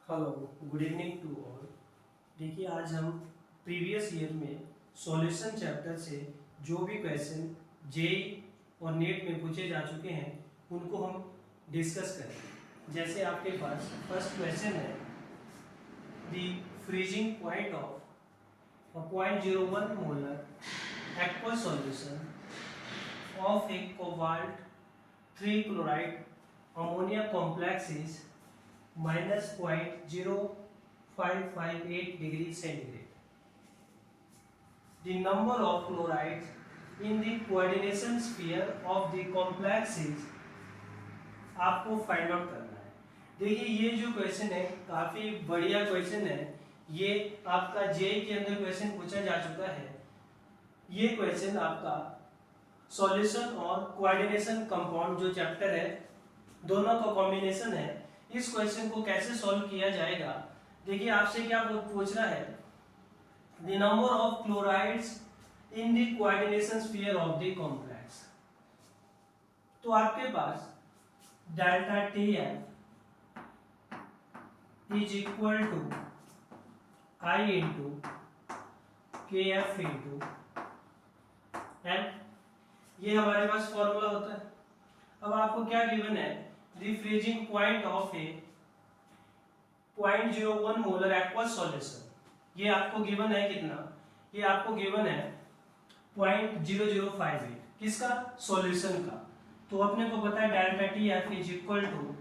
Hello, good evening to all. देखिए, आज हम प्रीवियस ईयर में सॉल्यूशन चैप्टर से जो भी क्वेश्चन जेई और नेट में पूछे जा चुके हैं उनको हम डिस्कस करेंगे। जैसे आपके पास फर्स्ट क्वेश्चन है, the freezing point of 0.01 molar aqua solution of a cobalt 3 chloride ammonia complex is minus 0.0558 degree centigrade. The number of chlorides in the coordination sphere of the complex is आपको find out करना है। देखिए, ये जो question है काफी बढ़िया question है। ये आपका जेई के अंदर क्वेश्चन पूछा जा चुका है। ये क्वेश्चन आपका सॉल्यूशन और कोऑर्डिनेशन कंपाउंड जो चैप्टर है दोनों का कॉम्बिनेशन है। इस क्वेश्चन को कैसे सॉल्व किया जाएगा, देखिए आपसे क्या पूछ रहा है, the number of chlorides in the coordination sphere of the complex. तो आपके पास delta T F is equal to i into K F into m, ये हमारे पास फॉर्मूला होता है। अब आपको क्या गिवन है, the freezing point of A 0.01 molar aqueous solution. ये आपको गिवन है कितना, ये आपको गिवन है 0.0058 किसका, सॉल्यूशन का। तो अपने को पता है delta T F is equal to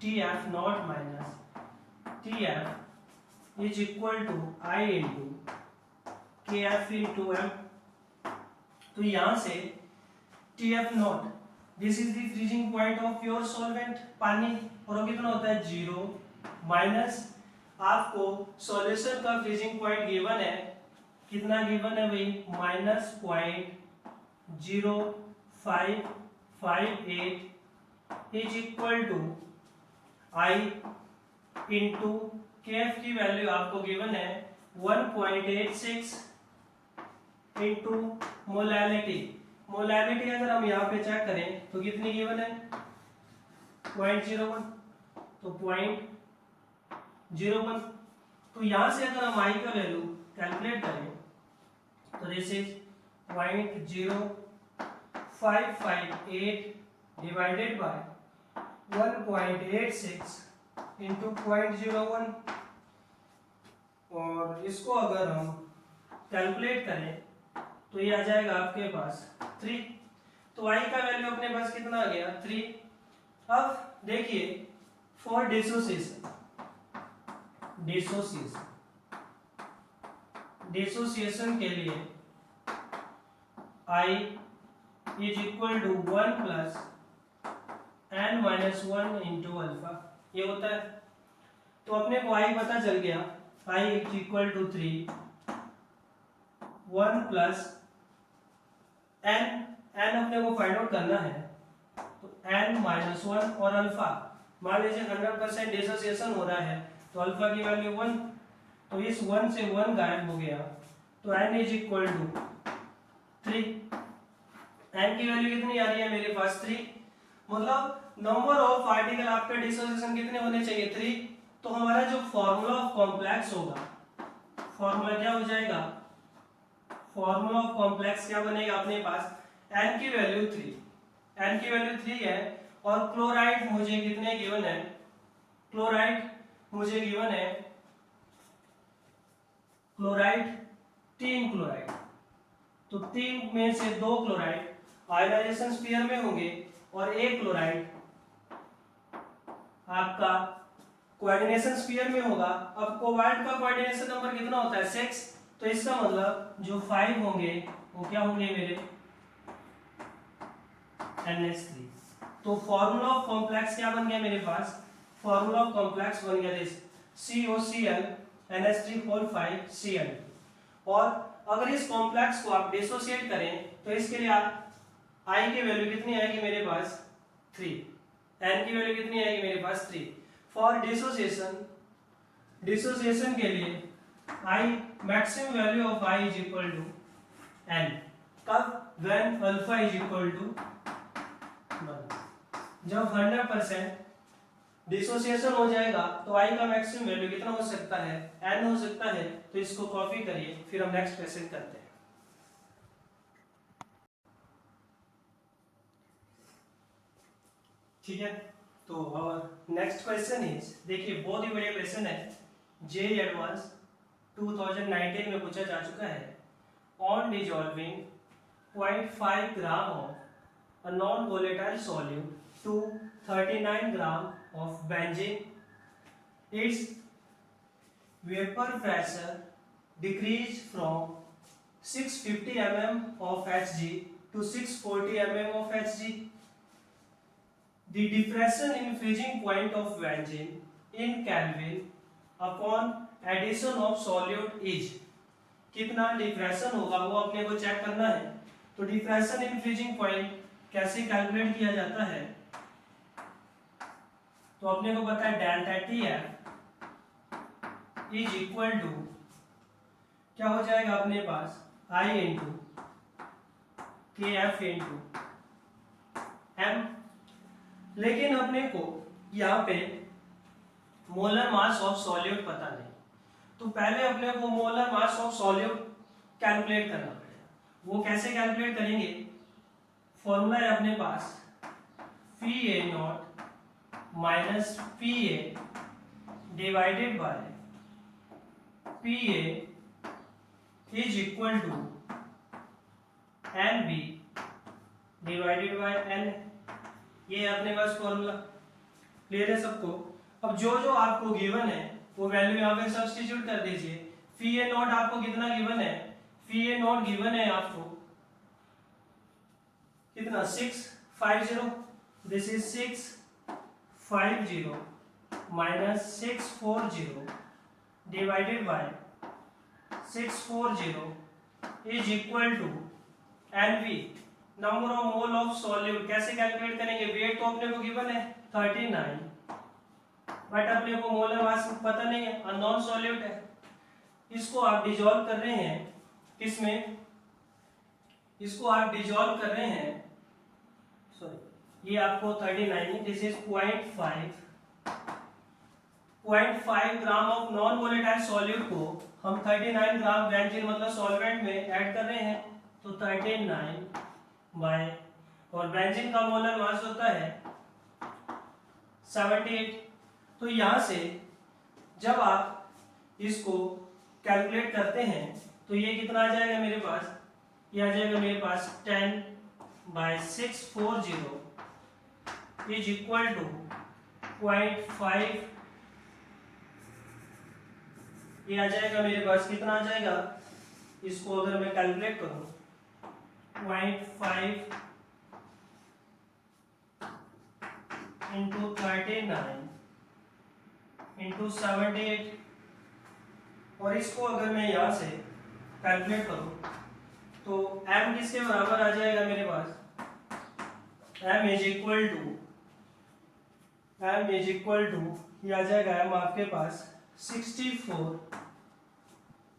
T F not minus T F is equal to i into K F into m. तो यहां से T F not, this is the freezing point of your solvent पानी, और वो कितना होता है 0 minus आपको सॉल्यूशन का फ्रीजिंग पॉइंट गिवन है, कितना गिवन है भाई, -0.0558 is equal to i into K F की वैल्यू आपको गिवन है 1.86 इंटू मोलैलिटी। मोलैलिटी अगर हम यहाँ पे चेक करें तो कितनी गिवन है 0.01, तो 0.01। तो यहाँ से अगर हम आई का वैल्यू कैलकुलेट करें तो this is 0.0558 divided by 1.86 into 0.01, और इसको अगर हम कैलकुलेट करें तो ये आ जाएगा आपके पास 3। तो आई का वैल्यू अपने पास कितना आ गया 3। अब देखिए, फॉर डिसोसिएशन के लिए i is equal to 1 plus n minus 1 into alpha, ये होता है। तो अपने को आई पता चल गया, i is equal to 3, 1 plus n अपने को फाइंड आउट करना है, तो n माइनस 1 और अल्फा, मान लीजिए 100% डिसोसिएशन हो रहा है तो अल्फा की वैल्यू 1, तो इस 1 से 1 गायब हो गया, तो n is equal to 3। n की वैल्यू कितनी आ रही है मेरे पास 3, मतलब नंबर ऑफ पार्टिकल आपके डिसोसिएशन कितने होने चाहिए 3। तो हमारा जो फॉर्मूला ऑफ कॉम्प्लेक्स होगा, फॉर्मूला क्या हो जाएगा, फॉर्मूला ऑफ कॉम्प्लेक्स क्या बनेगा अपने पास, n की वैल्यू 3, n की वैल्यू 3 है, और क्लोराइड मुझे कितने गिवन है, क्लोराइड मुझे गिवन है, क्लोराइड 3 क्लोराइड। तो 3 में से 2 क्लोराइड आयनाइजेशन स्फीयर में होंगे और 1 क्लोराइड आपका कोऑर्डिनेशन स्फीयर में होगा। अब कोबाल्ट का कोऑर्डिनेशन नंबर कितना होता है 6, तो इसका मतलब जो 5 होंगे वो क्या होंगे मेरे NH3। तो फॉर्मूला ऑफ कॉम्प्लेक्स क्या बन गया मेरे पास, फॉर्मूला ऑफ कॉम्प्लेक्स बन गया दिस COCl NH3 और अगर इस कॉम्प्लेक्स को आप डिसोसिएट करें तो इसके लिए आप I की वैल्यू कितनी आएगी मेरे पास 3, n की वैल्यू कितनी आएगी मेरे पास 3। फॉर डिसोसिएशन के लिए I maximum value of I is equal to n, कब, when alpha is equal to 1। जब 100% डिसोसिएशन हो जाएगा तो आई का मैक्सिमम वैल्यू कितना हो सकता है, n हो सकता है। तो इसको कॉपी करिए, फिर हम नेक्स्ट क्वेश्चन करते हैं। ठीक है, तो और नेक्स्ट क्वेश्चन इज, देखिए बहुत ही बढ़िया क्वेश्चन है, जे एडवांस 2019 में पूछा जा चुका है। On dissolving 0.5 gram of a non volatile solute to 39 gram of benzene, its vapor pressure decreased from 650 mm of Hg to 640 mm of Hg. The diffraction in freezing point of benzene in Kelvin upon addition of solute is, कितना depression होगा वो अपने को check करना है। तो depression in freezing point कैसे calculate किया जाता है, तो अपने को पता है delta T F is equal to क्या हो जाएगा अपने पास, i into K F into m. लेकिन अपने को यहाँ पे मोलर मास ऑफ सॉल्यूट पता नहीं, तो पहले अपने को molar mass of solute calculate करना पड़ेगा। वो कैसे कैलकुलेट करेंगे, फॉर्मूला है अपने पास P A not minus P A divided by P A is equal to n B divided by N. ये अपने पास फॉर्मूला क्लियर है सबको। अब जो जो आपको गिवन है वो वैल्यू यहाँ पे सब्स्टिट्यूट कर दीजिए। पी ए नॉट आपको कितना गिवन है, पी ए नॉट गिवन है आपको कितना 650, this is 650 minus 640 divided by 640 is equal to NV number of mole of solute. कैसे कैलकुलेट करेंगे, वेट तो अपने को गिवन है 39, बट अपने को मोलर मास पता नहीं है, अननोन सॉल्यूट है। इसको आप डिसॉल्व कर रहे हैं किसमें, इसको आप डिसॉल्व कर रहे हैं, सॉरी ये आपको 39, this is 0.5 gram of non volatile solute को हम 39 ग्राम बेंजीन मतलब सॉल्वेंट में ऐड कर रहे हैं। तो 39 बाय, और बेंजीन का मोलर मास होता है 78। तो यहां से जब आप इसको कैलकुलेट करते हैं तो ये कितना आ जाएगा मेरे पास, ये आ जाएगा मेरे पास 10 बाय 640 इज इक्वल टू 0.5। ये आ जाएगा मेरे पास कितना आ जाएगा, इसको अगर मैं कैलकुलेट करूं 0.5 इंटू 39 इंटू 78, और इसको अगर मैं यहां से कैलकुलेट करूं तो m किसके बराबर आ जाएगा मेरे पास, m इज इक्वल टू ये आ जाएगा m आपके पास 64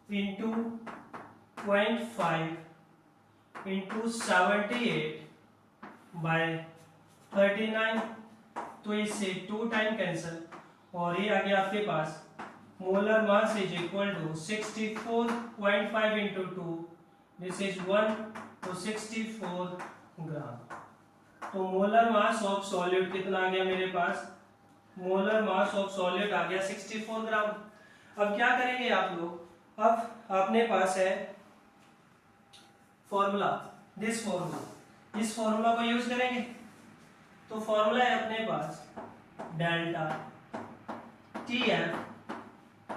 इंटू 0.5 इंटू 78 बाय 39। तो इससे 2 टाइम कैंसिल, और ये आ गया आपके पास molar mass is equal to 64.5 into 2, this is 1, तो 64 ग्राम। तो मोलर मास ऑफ सॉल्यूट कितना आ गया मेरे पास, मोलर मास ऑफ सॉल्यूट आ गया 64 ग्राम। अब क्या करेंगे आप लोग, अब अपने पास है फॉर्मूला, दिस फॉर्मूला, इस फॉर्मूला को यूज करेंगे। तो फॉर्मूला है अपने पास delta T F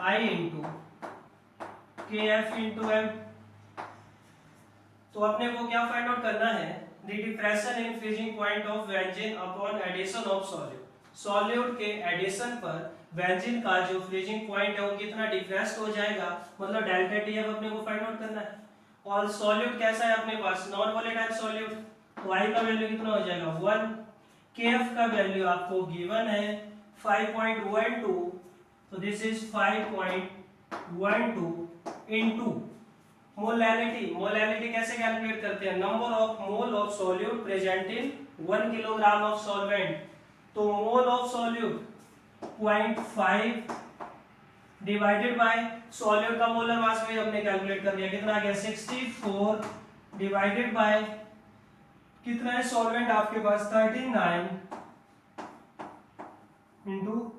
i into K F into m. तो अपने को क्या फाइंड आउट करना है, the diffraction in freezing point of benzene upon addition of solute. Solute के एडिशन पर बेंजीन का जो फ्रीजिंग पॉइंट है वो कितना डिफ्रेक्ट हो जाएगा, मतलब डेल्टा टी एफ अपने को फाइंड आउट करना है। और सॉल्यूट कैसा है अपने पास, नॉन वोलेटाइल सॉल्यूट, तो आई का वैल्यू कितना हो जाएगा 1, केएफ का वैल्यू आपको गिवन है 5.12, तो this is 5.12 into molality. Molality कैसे कैलकुलेट करते हैं, number of mole of solute present in 1 kilogram of solvent. तो mole of solute 0.5 divided by solute का मोलर मास भी हमने कैलकुलेट कर लिया, कितना आ गया 64 डिवाइडेड बाय कितना है सॉल्वेंट आपके पास 39 इंटू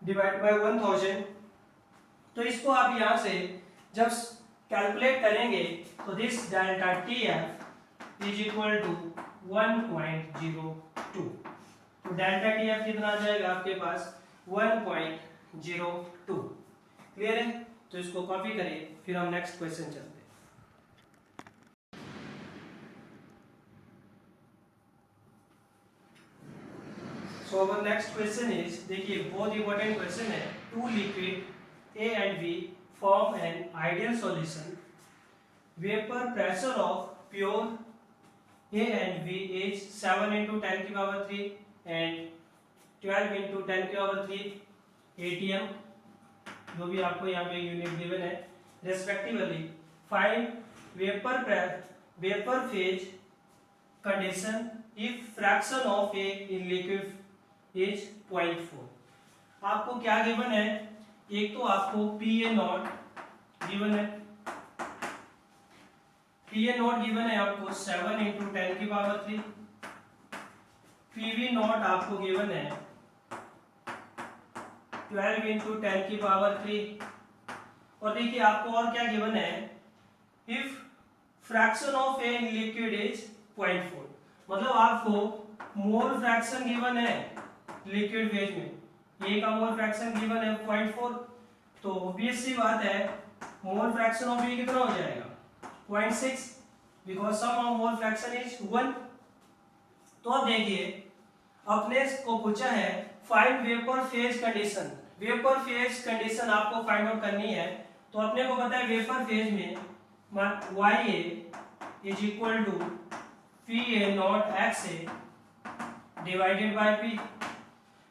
डिवाइड बाय 1000। तो इसको आप यहां से जब कैलकुलेट करेंगे तो this delta T F is equal to 1.02। तो डेल्टा टी एफ कितना आ जाएगा आपके पास 1.02। क्लियर है? तो इसको कॉपी करिए, फिर हम नेक्स्ट क्वेश्चन चलते हैं। So our next question is, देखिए बहुत इंपॉर्टेंट क्वेश्चन है। Two liquid A and B form an ideal solution. Vapor pressure of pure A and B is 7 into 10 की पावर 3 and 12 into 10 की पावर 3 ATM, जो भी आपको यहाँ पे यूनिट गिवन है respectively. Find vapour phase condition if fraction of A in liquid is 0.4। आपको क्या गिवन है? एक तो आपको पी ए नॉट गिवन है, पी ए नॉट गिवन है आपको 7 इंटू 10 की पावर 3, पीवी नॉट आपको गिवन है 12 इंटू 10 की पावर 3, और देखिए आपको और क्या गिवन है? If fraction of A in liquid is 0.4, मतलब आपको मोल फ्रैक्शन गिवन है लिक्विड फेज में, ए का मोल फ्रैक्शन गिवन है 0.4, तो ऑब्वियस सी बात है मोल फ्रैक्शन ऑफ ए कितना हो जाएगा 0.6, because sum of mole fraction is 1। तो अब देखिए अपने को पूछा है find vapour phase condition. Vapour phase condition आपको फाइंड आउट करनी है, तो अपने को पता है वेपर फेज में YA is equal to PA not XA divided by P।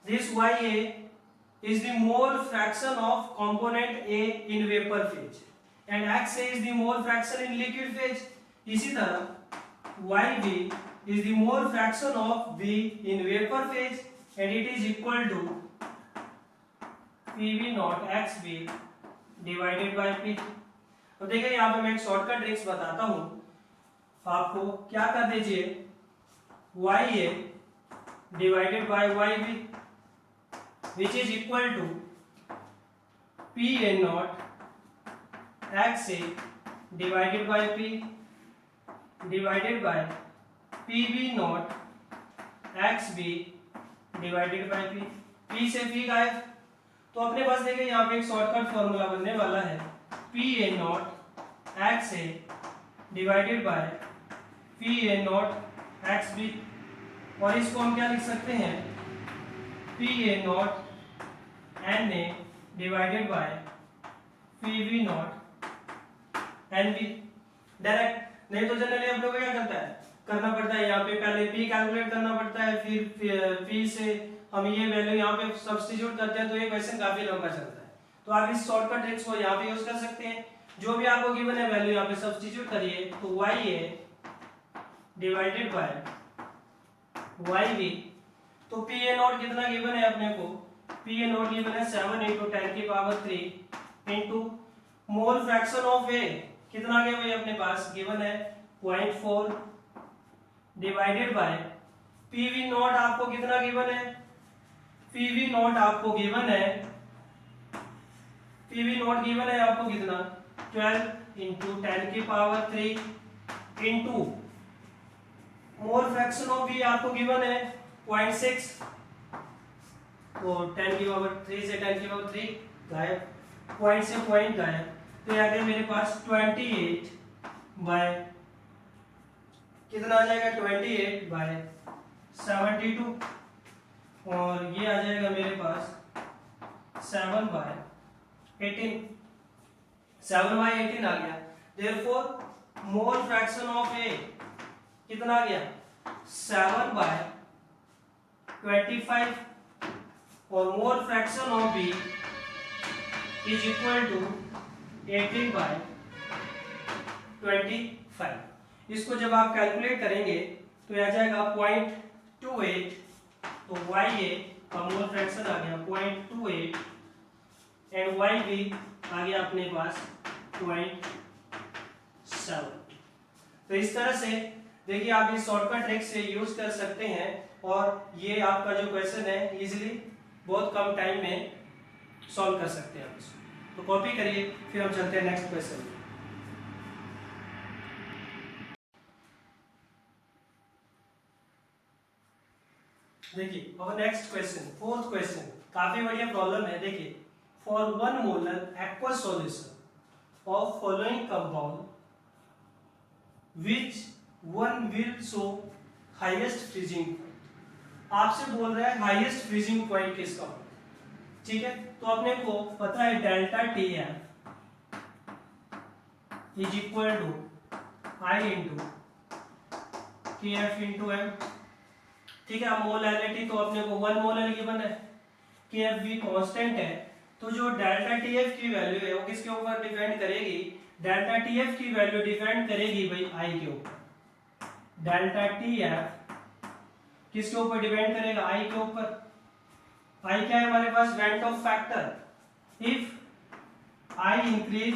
This YA is the mole fraction of component A in vapor phase and XA is the mole fraction in liquid phase। इसी तरह YB is the mole fraction of B in vapor phase and it is equal to PV naught XB divided by P। तो देखिए यहाँ पे मैं एक shortcut tricks बताता हूँ आपको। क्या कर दीजिए YA divided by YB which is equal to PA naught XA divided by P divided by PB naught XB divided by P। P से P गायब, तो अपने पास देखिए यहाँ पे एक शॉर्टकट फॉर्मूला बनने वाला है PA naught XA divided by PA naught XB, और इसको हम क्या लिख सकते हैं PA naught NA divided by PV naught NB direct. नहीं तो जनरली हम लोग क्या करना पड़ता है यहाँ पे पहले P कैलकुलेट करना पड़ता है, फिर P से हम ये वैल्यू यहाँ पे सब्स्टिट्यूट करते हैं, तो ये क्वेश्चन काफी लंबा चलता है। तो आप इस शॉर्टकट ट्रिक्स को यहाँ पे यूज कर सकते हैं। जो भी आपको गिवन है वैल्यू यहाँ पे सब्स्टिट्यूट करिए, तो YA डिवाइडेड बाय YB, तो PA नॉट कितना गिवन है अपने को? PA नॉट गिवन है 7 इंटू 10 की power 3 into mole fraction of A कितना गया भाई अपने पास गिवन है 0.4 डिवाइडेड बाय PV नॉट आपको कितना गिवन है? PV नॉट आपको गिवन है, PV नॉट गिवन है आपको कितना 12 इंटू 10 की power 3 into mole fraction of B आपको गिवन है 0.6, तो 10 की पावर 3 से 10 की पावर 3 गायब, पॉइंट से पॉइंट गायब, तो यहाँ पे मेरे पास 28 बाय कितना आ जाएगा 28 बाय 72, और ये आ जाएगा मेरे पास 7 बाय 18, 7 बाय 18 आ गया। Therefore mole fraction of A कितना आ गया 7 बाय 25, और mole fraction of B is equal to 18 by 25। इसको जब आप कैलकुलेट करेंगे तो आ जाएगा 0.28, तो YA का मोल फ्रैक्शन आ गया 0.28 एंड वाई भी आ गया अपने पास 0.7। तो इस तरह से देखिए आप इस शॉर्टकट ट्रिक से यूज कर सकते हैं और ये आपका जो क्वेश्चन है इजीली बहुत कम टाइम में सॉल्व कर सकते हैं आप इसको। तो कॉपी करिए, फिर हम चलते हैं नेक्स्ट क्वेश्चन में। देखिए और नेक्स्ट क्वेश्चन, फोर्थ क्वेश्चन, काफी बढ़िया प्रॉब्लम है। देखिए for 1 molar aqua solution of following compound which one will show highest freezing point. आपसे बोल रहा है हाईएस्ट फ्रीजिंग पॉइंट किसका होगा, ठीक है। तो अपने को पता है delta T F is equal to i into K F into m, ठीक है। अब मोलैरिटी तो अपने को 1 मोलर गिवन है, के एफ भी कांस्टेंट है, तो जो डेल्टा टी एफ की वैल्यू है वो किसके ऊपर डिपेंड करेगी, डेल्टा टी एफ की वैल्यू डिपेंड करेगी भाई आई के ऊपर। डेल्टा टी एफ किसके ऊपर डिपेंड करेगा, आई के ऊपर। आई क्या है हमारे पास, van't Hoff factor. If i increase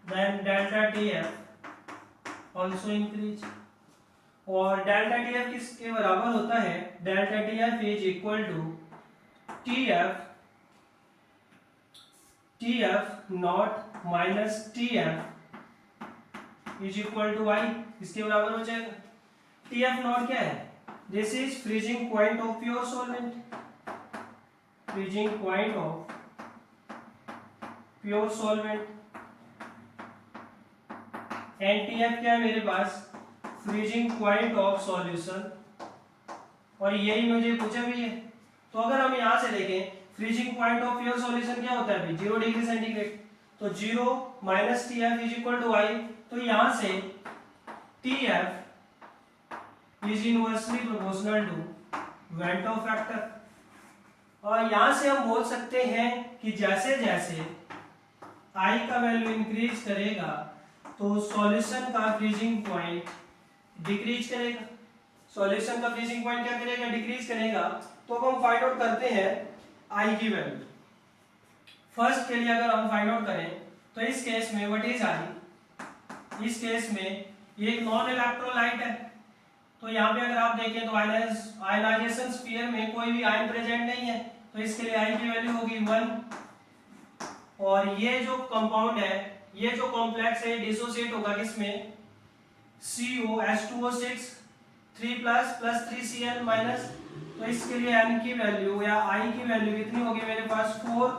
then delta T F also increase. और डेल्टा टी एफ किसके बराबर होता है, delta T F is equal to T F not minus T F is equal to i, इसके बराबर हो जाएगा। T F naught क्या है, this is freezing point of pure solvent, freezing point of pure solvent. And T F क्या है मेरे पास, फ्रीजिंग पॉइंट ऑफ सॉल्यूशन, और यही मुझे पूछा भी है। तो अगर हम यहां से देखें freezing point of pure solution क्या होता है अभी 0 डिग्री सेंटीग्रेड, तो 0 minus T F is equal to i. तो यहां से T F is inversely proportional to van't Hoff factor. और यहां से हम बोल सकते हैं कि जैसे जैसे आई का वैल्यू इंक्रीज करेगा तो सॉल्यूशन का फ्रीजिंग पॉइंट डिक्रीज करेगा। सॉल्यूशन का फ्रीजिंग पॉइंट क्या करेगा, डिक्रीज करेगा। तो अब हम फाइंड आउट करते हैं आई की वैल्यू। फर्स्ट के लिए अगर हम फाइंड आउट करें तो इस केस में व्हाट इज आई, इस केस में ये एक नॉन इलेक्ट्रोलाइट है, तो यहाँ पे अगर आप देखें तो आयनाइजेशन स्फीयर में कोई भी आयन प्रेजेंट नहीं है, तो इसके लिए आई की वैल्यू होगी 1। और ये जो कंपाउंड है, ये जो कॉम्प्लेक्स है डिसोसिएट होगा किसमें, COH2O6 3 प्लस 3Cl माइनस। तो इसके लिए n की वैल्यू या I की वैल्यू कितनी होगी मेरे पास 4।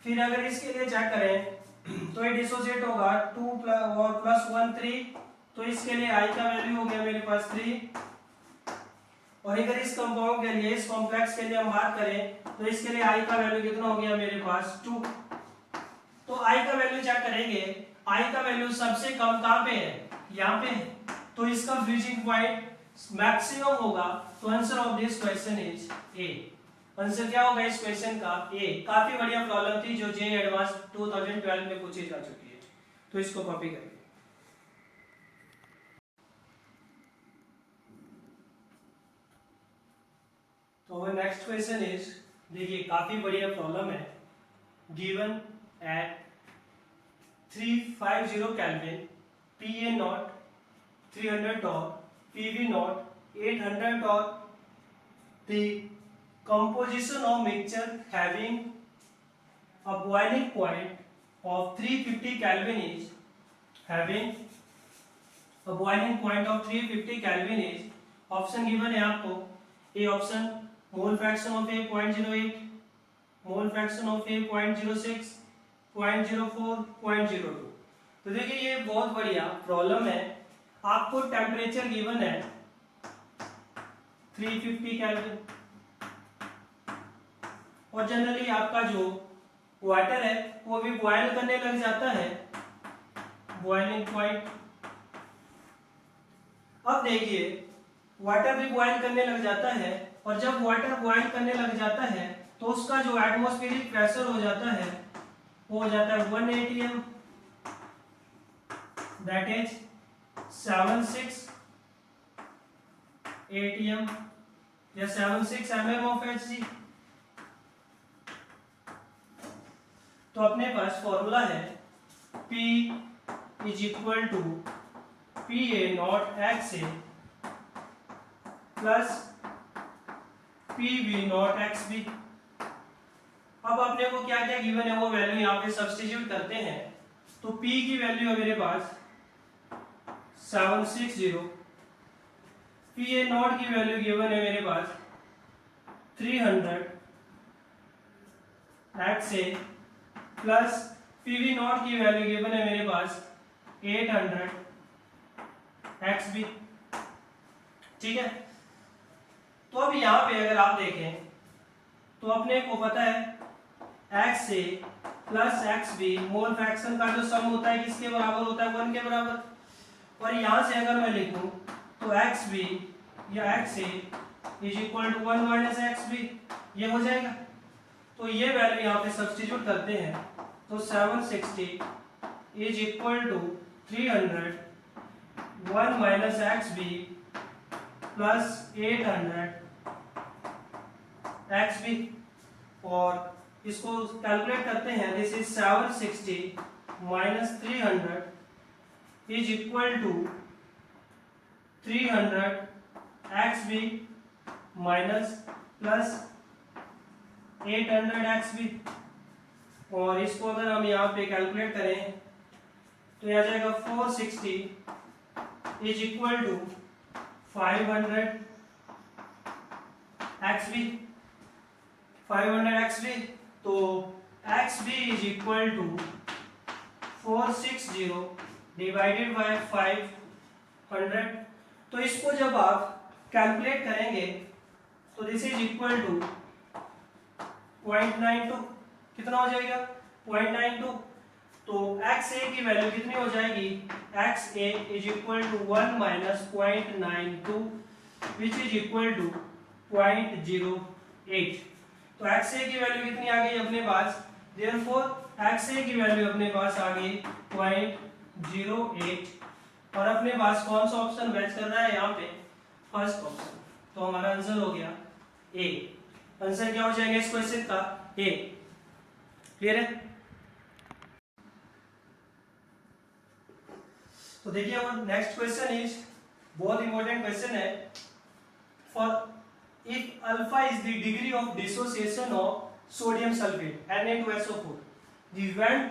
फिर अगर इसके लिए चेक करें तो ये डिसोसिएट होगा 2 और प्लस 1 3, तो इसके लिए I का वैल्यू हो गया मेरे पास 3। और अगर इस कंपाउंड के लिए, इस कॉम्प्लेक्स के लिए हम बात करें तो इसके लिए I का वैल्यू कितना हो गया मेरे पास 2। तो I का वैल्यू चेक करेंगे, I का वैल्यू सबसे कम कहां पे है, यहाँ पे, तो इसका फ्रीजिंग पॉइंट मैक्सिमम होगा। तो answer of this question is a. Answer क्या होगा इस क्वेश्चन का, ए। काफी बढ़िया प्रॉब्लम थी जो जे एडवांस 2012 में पूछी जा चुकी है, तो इसको कॉपी करिए। तो नेक्स्ट क्वेश्चन इज, देखिए काफी बढ़िया प्रॉब्लम है। Given at 350 kelvin, PA not 300 torr, PV not 800 torr, the composition of mixture having a boiling point of 350 Kelvin is, having a boiling point of 350 Kelvin is, option given है आपको। A option mole fraction of A 0.08, mole fraction of ए 0.06, 0.04, 0.02। तो देखिए ये बहुत बढ़िया problem है। आपको temperature given है 350 केल्विन, और जनरली आपका जो वाटर है वो भी बॉयल करने लग जाता है, बॉइलिंग पॉइंट। अब देखिए वाटर भी बॉयल करने लग जाता है, और जब वाटर बॉयल करने लग जाता है तो उसका जो एटमॉस्फेरिक प्रेशर हो जाता है वो हो जाता है 1 atm, दैट इज 76 atm या 76 mm ऑफ Hg। तो अपने पास फॉर्मूला है P is equal to PA not XA plus PB not XB। अब अपने को क्या क्या गिवन है वो वैल्यू यहाँ पे सब्स्टिट्यूट करते हैं। तो P की वैल्यू है मेरे पास 760, PA नॉट की वैल्यू गिवन है मेरे पास 300 XA प्लस PB नॉट की वैल्यू गिवन है मेरे पास 800 XB। ठीक है, तो अब यहाँ पे अगर आप देखें तो अपने को पता है XA plus XB mole fraction का जो सम होता है किसके बराबर होता है, 1 के बराबर। और यहाँ से अगर मैं लिखूं तो XB या XA is equal to 1 minus XB, ये हो जाएगा। तो ये वैल्यू यहाँ पे सब्स्टिट्यूट करते हैं तो 760 is equal to 300 1 minus XB plus 800 XB, और इसको कैलकुलेट करते हैं। This is 760 minus 300 is equal to 300 XB minus plus 800 XB, और इसको अगर हम यहाँ पे कैलकुलेट करें तो यह आ जाएगा 460 is equal to 500 XB 500 XB। तो XB is equal to 460 divided by 500। तो इसको जब आप कैलकुलेट करेंगे तो दिस इज इक्वल टू 0.92, कितना हो जाएगा 0.92। तो XA की वैल्यू कितनी हो जाएगी, XA is equal to 1 minus 0.92 which is equal to 0.08। तो XA की वैल्यू कितनी आ गई अपने पास, देयरफॉर XA की वैल्यू अपने पास आ गई 0.08, और अपने पास कौन सा ऑप्शन मैच कर रहा है यहाँ पे, फर्स्ट ऑप्शन। तो हमारा आंसर हो गया ए। आंसर क्या हो जाएगा इस क्वेश्चन का, ए। क्लियर है। तो देखिए अब नेक्स्ट क्वेश्चन इज बहुत इंपॉर्टेंट क्वेश्चन है। For if alpha is the degree of dissociation of sodium sulfate Na2SO4, the Van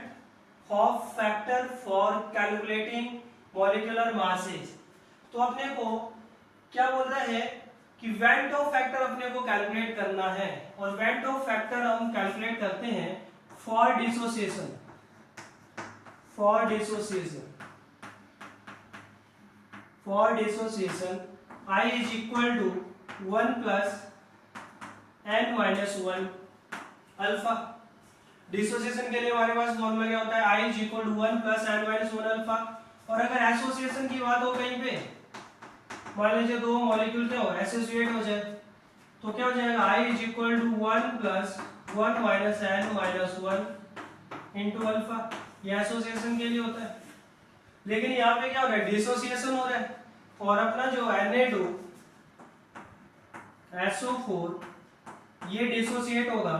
Hoff factor for calculating molecular masses। तो अपने को क्या बोल रहा है कि वैन टॉप फैक्टर अपने को कैलकुलेट करना है, और वैन टॉप फैक्टर हम कैलकुलेट करते हैं for dissociation I is equal to 1 plus n minus 1 alpha. Dissociation के लिए हमारे पास फॉर्मूला क्या होता है, I is equal to 1 plus n minus 1 alpha. और अगर एसोसिएशन की बात हो कहीं पे, मान लीजिए दो मॉलिक्यूल क्या हो एसोसिएट हो जाए, तो क्या हो जाएगा I is equal to 1 plus 1 minus n minus 1 into alpha. ये एसोसिएशन के लिए होता है। लेकिन यहाँ पे क्या हो रहा है, डिसोसिएशन हो रहा है, और अपना जो Na2SO4 ये डिसोसिएट होगा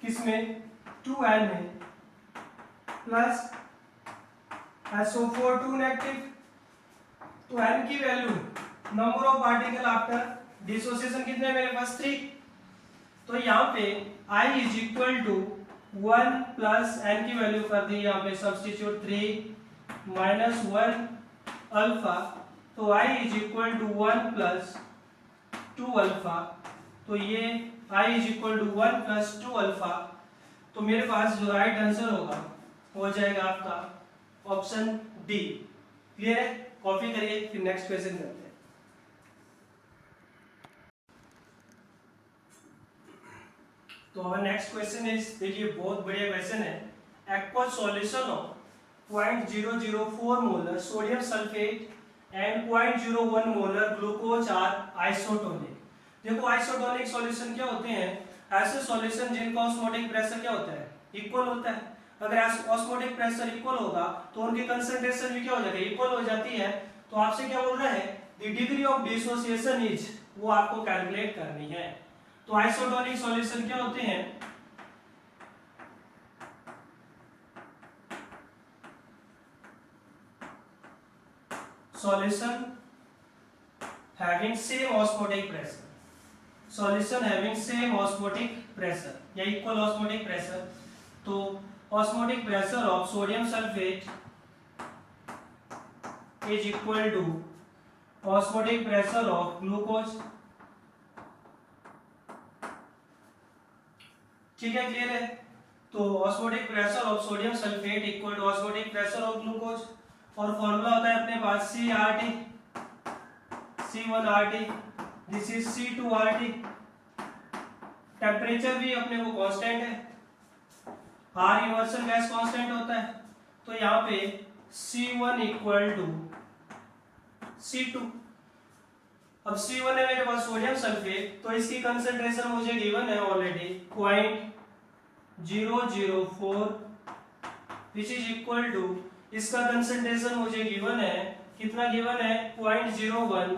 किसमें, 2n में, प्लस SO4 2 नेगेटिव। तो n की value number of particle after dissociation कितने मेरे पास 3। तो यहाँ पे I is equal to 1 plus n की वैल्यू कर दी यहाँ पे सब्स्टिट्यूट 3 माइनस 1 अल्फा। तो I is equal to 1 plus 2 alpha. तो ये I is equal to 1 plus 2 alpha. तो मेरे पास जो राइट आंसर होगा हो जाएगा आपका ऑप्शन डी। क्लियर है, कॉपी करिए, फिर नेक्स्ट क्वेश्चन करते हैं। तो हमारा नेक्स्ट क्वेश्चन इज, देखिए बहुत बढ़िया क्वेश्चन है। Aqueous solution of 0.004 molar sodium sulphate and 0.01 molar glucose are isotonic. देखो आइसोटोनिक सॉल्यूशन क्या होते हैं, ऐसे सॉल्यूशन जिनका ऑस्मोटिक प्रेशर क्या होता है, इक्वल होता है। अगर ऑस्मोटिक प्रेशर इक्वल होगा तो उनकी कंसंट्रेशन भी क्या हो जाती है, इक्वल हो जाती है। तो आपसे क्या बोल रहा है, the degree of dissociation is वो आपको कैलकुलेट करनी है। तो आइसोटोनिक सॉल्यूशन क्या होते हैं? Solution having same osmotic pressure, solution having same osmotic pressure या इक्वल ऑस्मोटिक प्रेशर। तो osmotic pressure of sodium sulphate is equal to osmotic pressure of glucose. ठीक है, क्लियर है? तो osmotic pressure of sodium sulphate equal to osmotic pressure of glucose, और formula होता है अपने पास CRT, C1RT, this is C2RT। Temperature भी अपने को कांस्टेंट है, R यूनिवर्सल गैस कांस्टेंट होता है। तो यहाँ पे C1 इक्वल टू C2। अब C1 है मेरे पास सोडियम सल्फेट, तो इसकी कंसंट्रेशन मुझे गिवन है already 0.004 which is equal to, इसका कंसंट्रेशन मुझे गिवन है, कितना गिवन है? 0.01।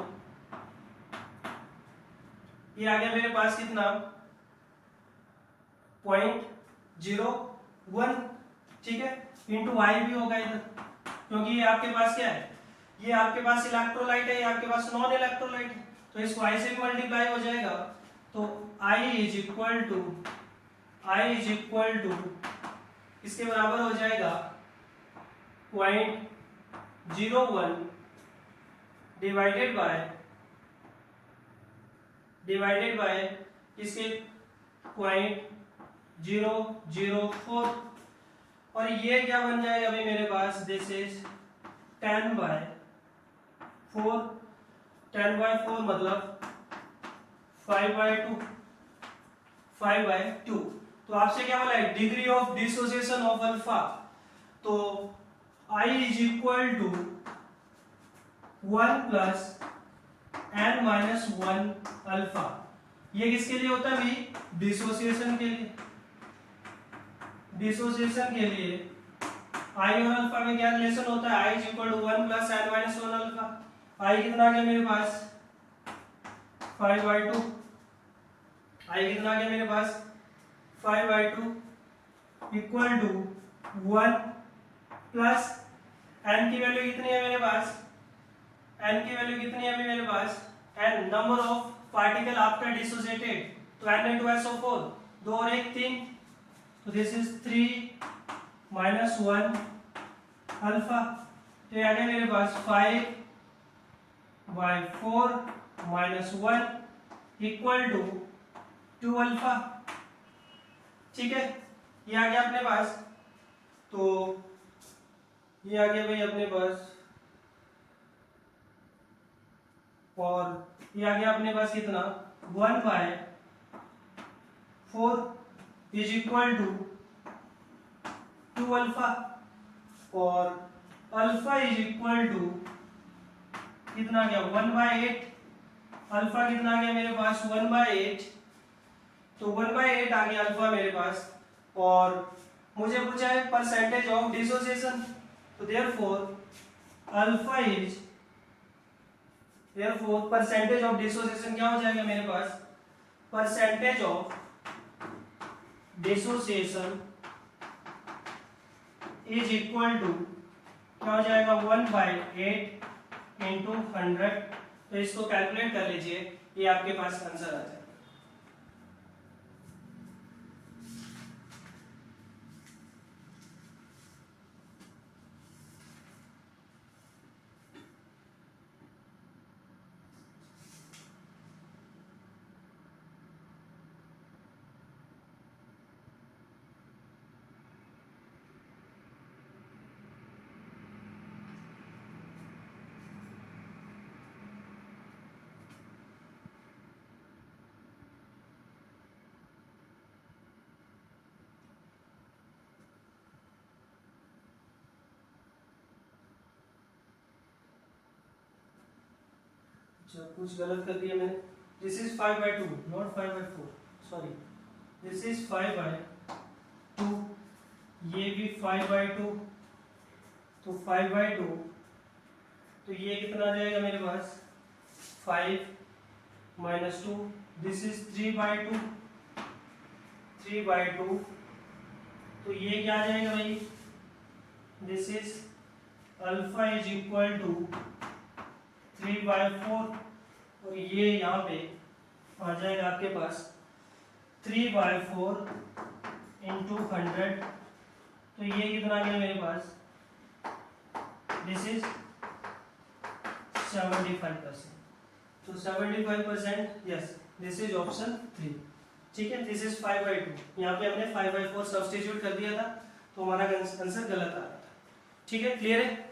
ये आ गया मेरे पास कितना? 0.01, ठीक है, इंटू वाई भी होगा इधर, क्योंकि ये आपके पास क्या है? ये आपके पास इलेक्ट्रोलाइट है, ये आपके पास नॉन इलेक्ट्रोलाइट है, तो इसको आई से मल्टीप्लाई हो जाएगा। तो I इज इक्वल टू इसके बराबर हो जाएगा 0.01 डिवाइडेड बाय इसके 0.004, और ये क्या बन जाएगा अभी मेरे पास? दिस इज 10/4, 10/4 मतलब 5/2। तो आपसे क्या बोला है? Degree of dissociation of alpha. तो I is equal to 1 plus n-1 alpha. ये किसके लिए होता है भाई? डिसोसिएशन के लिए। डिसोसिएशन के लिए I और अल्फा में क्या रिलेशन होता है? I is equal to 1 plus n-1 alpha. I कितना आ गया मेरे पास? 5/2। I कितना आ गया मेरे पास? 5/2 इक्वल टू 1 प्लस n की वैल्यू कितनी है मेरे पास? n की वैल्यू कितनी है अभी मेरे पास? n number of particle after dissociated, तो n into SO4, 2 और 1 3, तो दिस इज 3 minus 1 अल्फा। तो ये आ गया मेरे पास 5/4 minus 1 इक्वल टू 2 अल्फा। ठीक है, ये आ गया अपने पास। तो ये आ गया भाई अपने पास, और ये आ गया अपने पास कितना? 1/4 इज इक्वल टू 2 अल्फा, और अल्फा इज इक्वल टू कितना गया? 1/8। अल्फा कितना आ गया मेरे पास? 1/8। तो 1/8 आ गया अल्फा मेरे पास, और मुझे पूछा है परसेंटेज ऑफ डिसोसिएशन, तो therefore परसेंटेज ऑफ डिसोसिएशन क्या हो जाएगा मेरे पास? Percentage of dissociation is equal to क्या हो जाएगा? 1/8 इंटू 100। तो इसको कैलकुलेट कर लीजिए, ये आपके पास आंसर आ जाएगा। अच्छा, कुछ गलत कर दिया मैंने। This is 5/2 not 5/4, sorry, this is 5/2, ये भी 5/2, तो 5/2, तो ये कितना आ जाएगा मेरे पास? 5 -2, दिस इज 3/2, 3/2, तो ये क्या आ जाएगा भाई, this is alpha is equal to 3/4, और ये यहाँ पे आ जाएगा आपके पास 3/4 इंटू 100, तो ये कितना आ गया मेरे पास, दिस इज 75%, तो 75%, यस दिस इज ऑप्शन 3, ठीक है। दिस इज 5/2, यहाँ पे हमने 5/4 सब्स्टिट्यूट कर दिया था, तो हमारा आंसर गलत आ रहा था, ठीक है, क्लियर है।